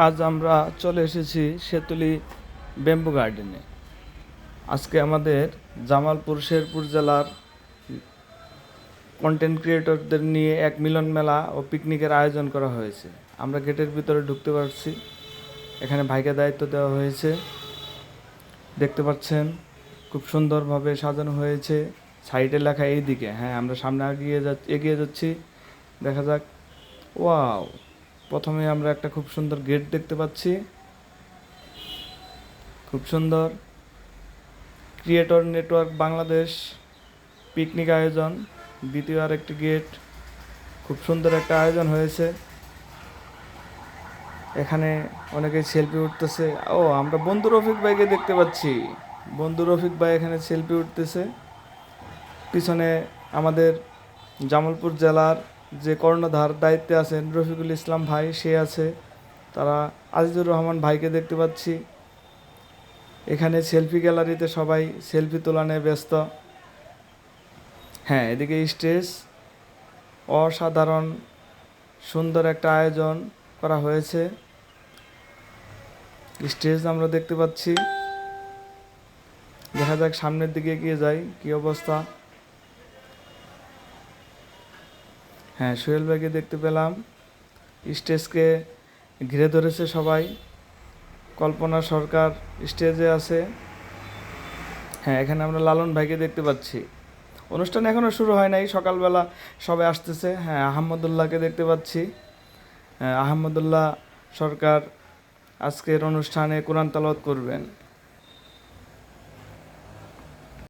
আজ আমরা চলে এসেছি শেতুলি ব্যাম্বু গার্ডেনে। আজকে আমাদের জামালপুর শেরপুর জেলার কন্টেন্ট ক্রিয়েটরদের নিয়ে এক মিলন মেলা ও পিকনিকের আয়োজন করা হয়েছে। আমরা গেটের ভিতরে ঢুকতে পারছি। এখানে ভাইকে দায়িত্ব দেওয়া হয়েছে। দেখতে পাচ্ছেন খুব সুন্দরভাবে সাজানো হয়েছে। সাইডে লেখা এই দিকে, হ্যাঁ আমরা সামনে এগিয়ে যাচ্ছি। দেখা যাক। ওয়াও, প্রথমে আমরা একটা খুব সুন্দর গেট দেখতে পাচ্ছি, খুব সুন্দর। ক্রিয়েটর নেটওয়ার্ক বাংলাদেশ পিকনিক আয়োজন, দ্বিতীয় আরেকটি গেট। খুব সুন্দর একটা আয়োজন হয়েছে। এখানে অনেকে সেলফি উঠতেছে। ও, আমরা বন্ধু রফিক ভাইকে দেখতে পাচ্ছি। বন্ধু রফিক ভাই এখানে সেলফি উঠতেছে। পিছনে আমাদের জামালপুর জেলার যে কর্ণধার দায়িত্বে আছেন রফিকুল ইসলাম ভাই, সে আছে। তারা আজিজুর রহমান ভাইকে দেখতে পাচ্ছি। এখানে সেলফি গ্যালারিতে সবাই সেলফি তোলা নিয়ে ব্যস্ত। হ্যাঁ, এদিকে স্টেজ, অসাধারণ সুন্দর একটা আয়োজন করা হয়েছে। স্টেজ আমরা দেখতে পাচ্ছি। দেখা যাক সামনের দিকে এগিয়ে যাই, কি অবস্থা। হ্যাঁ, সোহেল ভাইকে দেখতে পেলাম। স্টেজকে ঘিরে ধরেছে সবাই। কল্পনা সরকার স্টেজে আছে। হ্যাঁ, এখানে আমরা লালন ভাইকে দেখতে পাচ্ছি। অনুষ্ঠান এখনও শুরু হয় নাই, সকালবেলা সবাই আসতেছে। হ্যাঁ, আহমদুল্লাহকে দেখতে পাচ্ছি। আহমদুল্লাহ সরকার আজকের অনুষ্ঠানে কোরআন তেলাওয়াত করবেন।